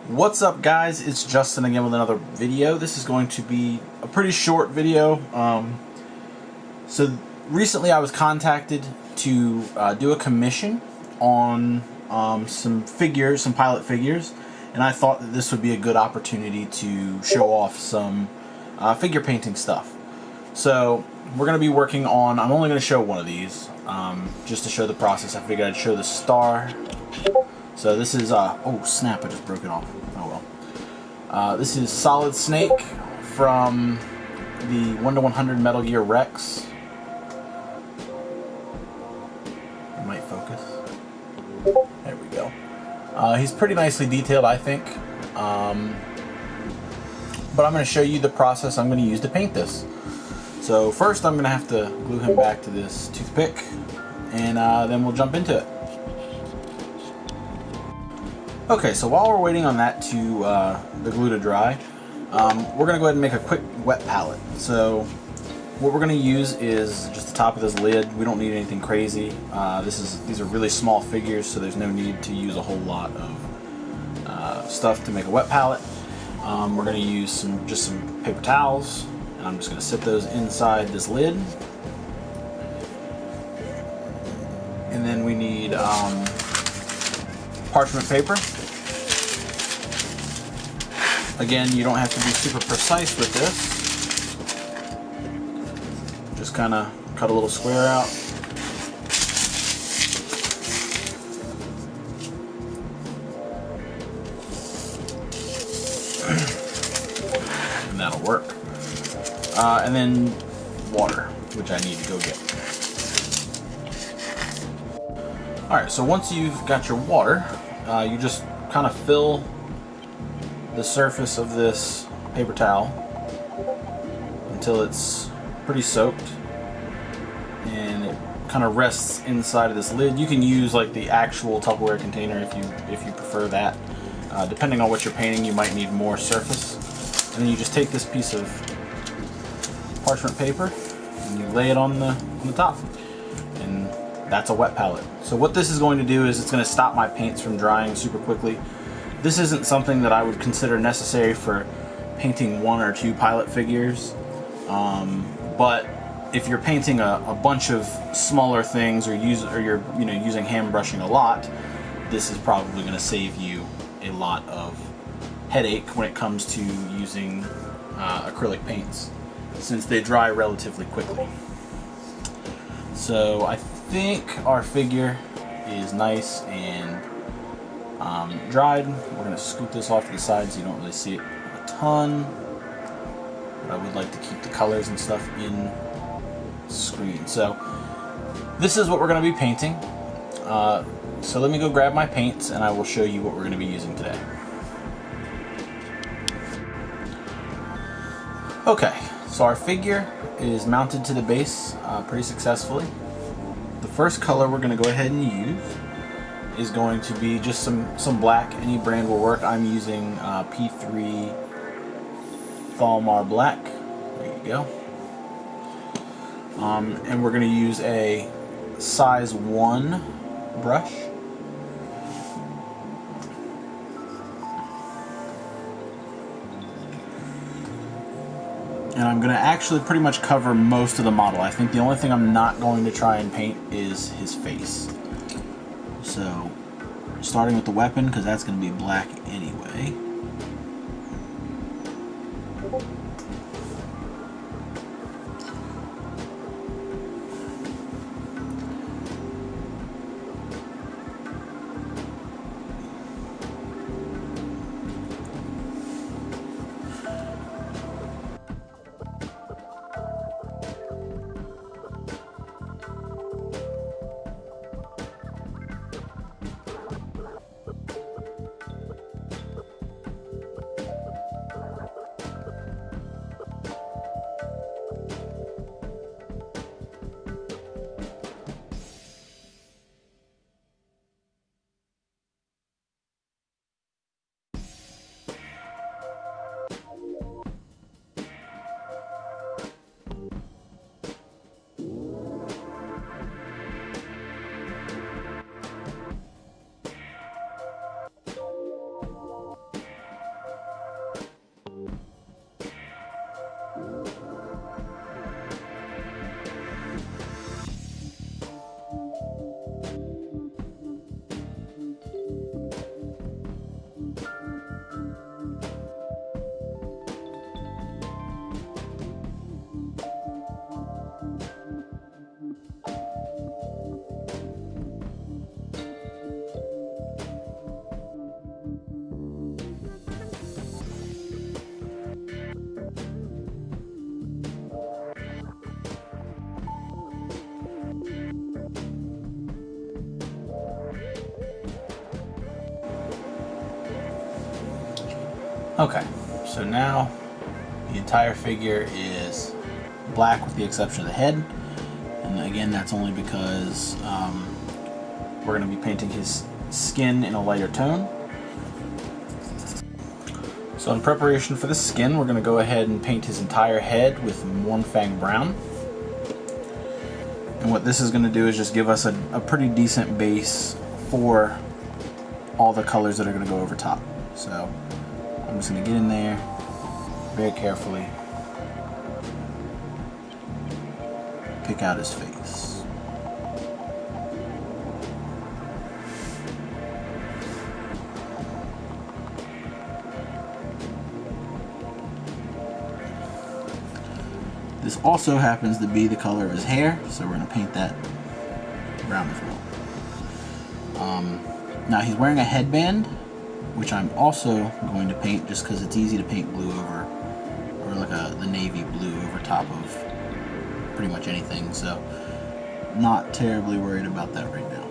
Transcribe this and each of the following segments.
What's up, guys? It's Justin again with another video. This is going to be a pretty short video. So recently I was contacted to do a commission on some figures, some pilot figures, and I thought that this would be a good opportunity to show off some figure painting stuff. So we're going to be working on, I'm only going to show one of these, just to show the process. I figured I'd show the star. So this is, oh snap, I just broke it off. Oh well. This is Solid Snake from the 1/100 Metal Gear Rex. It might focus. There we go. He's pretty nicely detailed, I think. But I'm going to show you the process I'm going to use to paint this. So first I'm going to have to glue him back to this toothpick, and then we'll jump into it. Okay, so while we're waiting on that to the glue to dry, we're going to go ahead and make a quick wet palette. So what we're going to use is just the top of this lid. We don't need anything crazy. These are really small figures, so there's no need to use a whole lot of stuff to make a wet palette. We're going to use just some paper towels, and I'm just going to sit those inside this lid. And then we need parchment paper. Again, you don't have to be super precise with this. Just kind of cut a little square out. And that'll work. And then water, which I need to go get. Alright, so once you've got your water, you just kind of fill the surface of this paper towel until it's pretty soaked, and it kind of rests inside of this lid. You can use like the actual Tupperware container if you prefer that. Depending on what you're painting, you might need more surface. And then you just take this piece of parchment paper and you lay it on the top, and that's a wet palette. So what this is going to do is it's going to stop my paints from drying super quickly. This isn't something that I would consider necessary for painting one or two pilot figures, but if you're painting a bunch of smaller things, or you're using hand brushing a lot, this is probably going to save you a lot of headache when it comes to using acrylic paints, since they dry relatively quickly. So I think our figure is nice and dried. We're going to scoop this off to the side so you don't really see it a ton, but I would like to keep the colors and stuff in the screen. So this is what we're going to be painting. So let me go grab my paints and I will show you what we're going to be using today. Okay, so our figure is mounted to the base pretty successfully. The first color we're going to go ahead and use is going to be just some black. Any brand will work. I'm using P3 Thalmar Black. There you go. And we're going to use a size 1 brush. And I'm going to actually pretty much cover most of the model. I think the only thing I'm not going to try and paint is his face. So, starting with the weapon, because that's going to be black anyway. Okay, so now the entire figure is black with the exception of the head. And again, that's only because we're going to be painting his skin in a lighter tone. So in preparation for the skin, we're going to go ahead and paint his entire head with Mornfang Brown. And what this is going to do is just give us a pretty decent base for all the colors that are going to go over top. So I'm just going to get in there very carefully, pick out his face. This also happens to be the color of his hair, so we're going to paint that brown as well. Now he's wearing a headband, which I'm also going to paint just because it's easy to paint blue over, or like the navy blue over top of pretty much anything, so not terribly worried about that right now.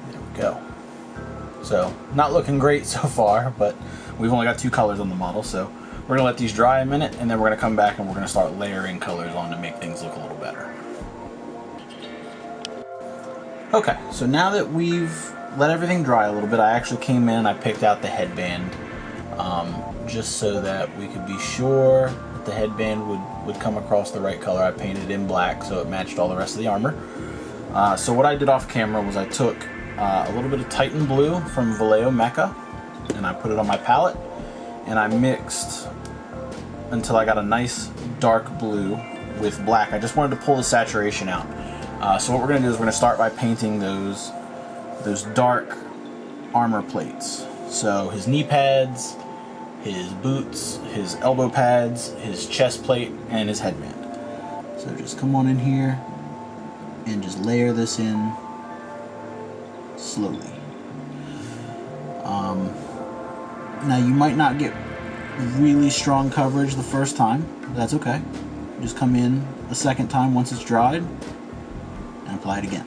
There we go. So not looking great so far, but we've only got 2 colors on the model, so we're gonna let these dry a minute, and then we're gonna come back and we're gonna start layering colors on to make things look a little better. Okay, so now that we've let everything dry a little bit, I actually came in and I picked out the headband just so that we could be sure that the headband would come across the right color. I painted it in black so it matched all the rest of the armor. So what I did off camera was I took a little bit of Titan Blue from Vallejo Mecha, and I put it on my palette, and I mixed until I got a nice dark blue with black. I just wanted to pull the saturation out. So what we're going to do is we're going to start by painting those dark armor plates. So his knee pads, his boots, his elbow pads, his chest plate, and his headband. So just come on in here and just layer this in slowly. Now you might not get really strong coverage the first time. That's okay. Just come in a second time once it's dried and apply it again.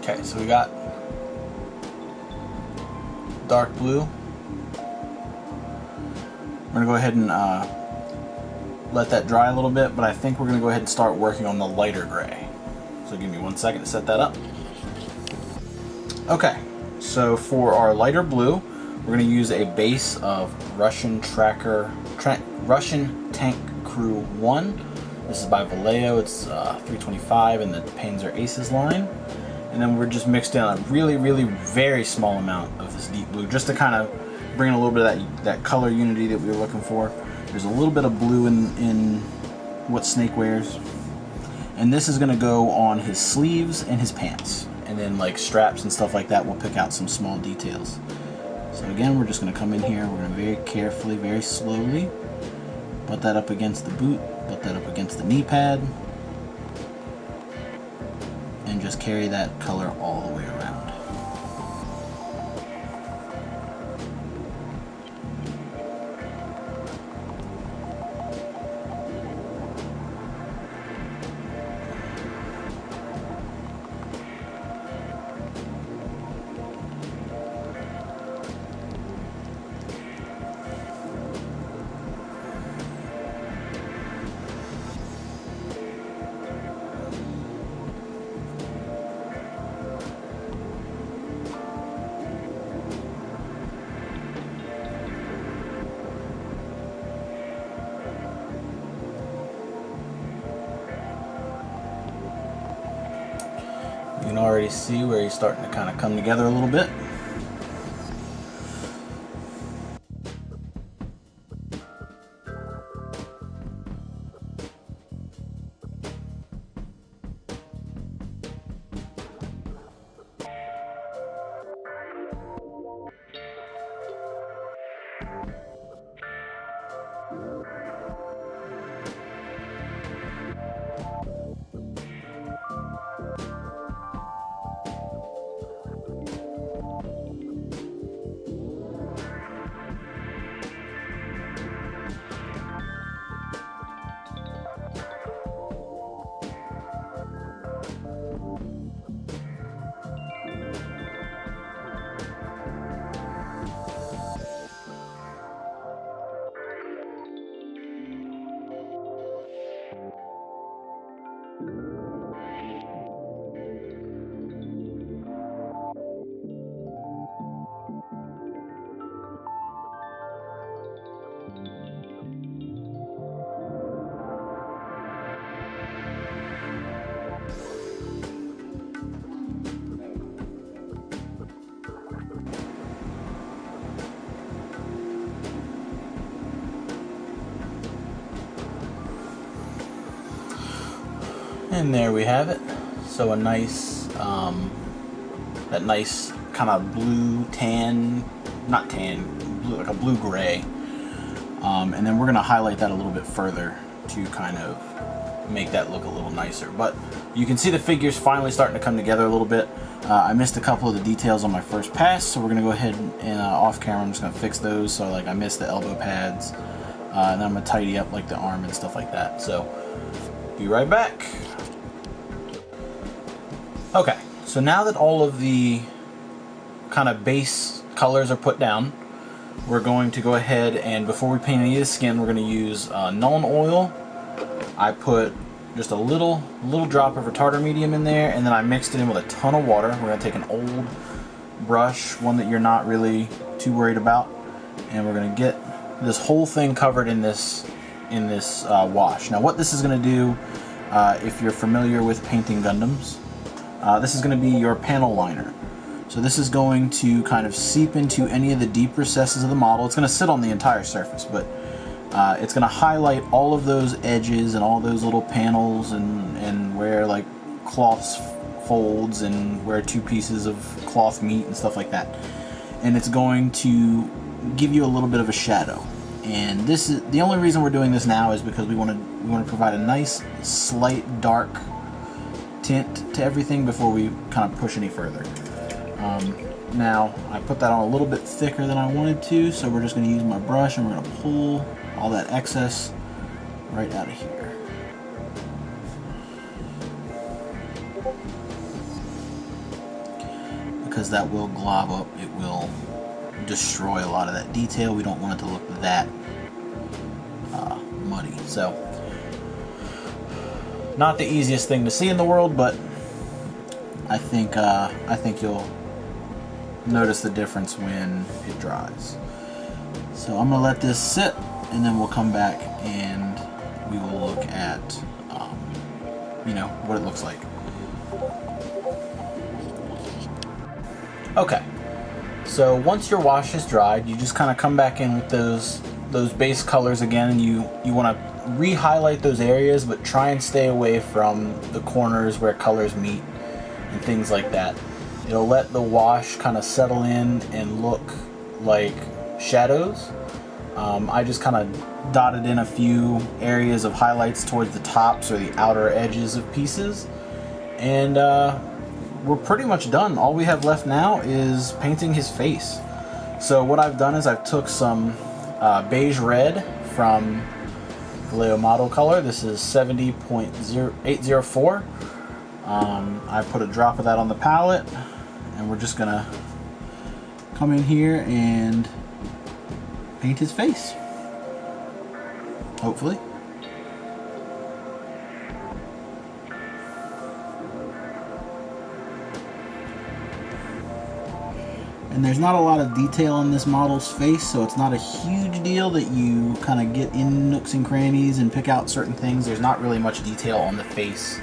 Okay, so we got dark blue. We're gonna go ahead and let that dry a little bit, but I think we're gonna go ahead and start working on the lighter gray. So give me 1 second to set that up. Okay, so for our lighter blue, we're gonna use a base of Russian Tank Crew 1. This is by Vallejo. It's 325 in the Panzer Aces line. And then we're just mixed in a really, really very small amount of this deep blue, just to kind of bring in a little bit of that color unity that we were looking for. There's a little bit of blue in what Snake wears. And this is going to go on his sleeves and his pants. And then like straps and stuff like that, we'll pick out some small details. So again, we're just going to come in here, we're going to very carefully, very slowly butt that up against the boot, butt that up against the knee pad, and just carry that color all the way around. You can already see where he's starting to kind of come together a little bit. And there we have it. So a nice, that nice kind of blue tan, not tan, blue, like a blue gray. And then we're going to highlight that a little bit further to kind of make that look a little nicer. But you can see the figures finally starting to come together a little bit. I missed a couple of the details on my first pass, so we're going to go ahead and off camera I'm just going to fix those. So like I missed the elbow pads, and then I'm going to tidy up like the arm and stuff like that. So be right back. Okay, so now that all of the kind of base colors are put down, we're going to go ahead and before we paint any of the skin, we're going to use Nuln oil. I put just a little drop of retarder medium in there, and then I mixed it in with a ton of water. We're going to take an old brush, one that you're not really too worried about, and we're going to get this whole thing covered in this wash. Now what this is going to do, if you're familiar with painting Gundams, this is going to be your panel liner. So this is going to kind of seep into any of the deep recesses of the model. It's going to sit on the entire surface, but it's going to highlight all of those edges and all those little panels and where like cloths folds and where two pieces of cloth meet and stuff like that. And it's going to give you a little bit of a shadow. And this is the only reason we're doing this now is because we want to provide a nice slight dark tint to everything before we kind of push any further. Now I put that on a little bit thicker than I wanted to, so we're just going to use my brush and we're going to pull all that excess right out of here. Because that will glob up, it will destroy a lot of that detail. We don't want it to look that muddy. So not the easiest thing to see in the world, but I think you'll notice the difference when it dries. So I'm gonna let this sit, and then we'll come back and we will look at what it looks like. Okay, so once your wash is dried, you just kind of come back in with those base colors again, and you want to re-highlight those areas, but try and stay away from the corners where colors meet and things like that. It'll let the wash kind of settle in and look like shadows. I just kind of dotted in a few areas of highlights towards the tops or the outer edges of pieces, and we're pretty much done. All we have left now is painting his face. So what I've done is I've took some beige red from Vallejo Model Color. This is 70.804. I put a drop of that on the palette, and we're just gonna come in here and paint his face, hopefully. And there's not a lot of detail on this model's face, so it's not a huge deal that you kind of get in nooks and crannies and pick out certain things. There's not really much detail on the face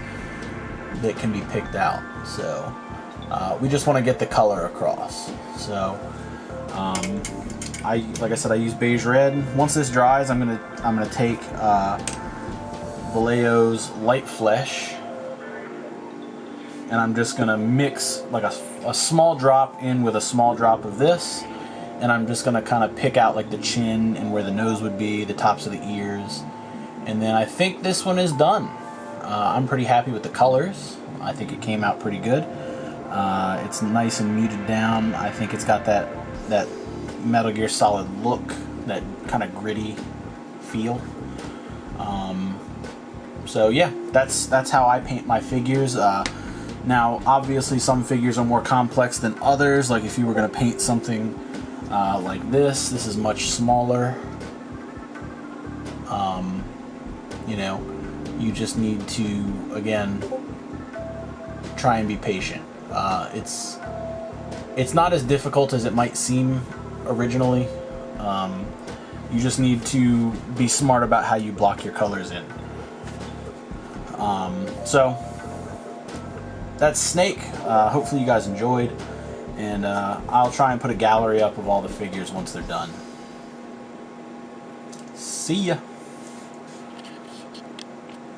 that can be picked out. So we just want to get the color across. So like I said, I use beige red. Once this dries, I'm gonna take Vallejo's Light Flesh, and I'm just gonna mix like a small drop in with a small drop of this, and I'm just gonna kind of pick out like the chin and where the nose would be, the tops of the ears, and then I think this one is done. I'm pretty happy with the colors. I think it came out pretty good. It's nice and muted down. I think it's got that Metal Gear Solid look, that kind of gritty feel. So yeah, that's how I paint my figures. Now, obviously, some figures are more complex than others. Like if you were going to paint something like this is much smaller. You know, you just need to, again, try and be patient. It's not as difficult as it might seem originally. You just need to be smart about how you block your colors in. So that's Snake. Hopefully you guys enjoyed, and I'll try and put a gallery up of all the figures once they're done. See ya.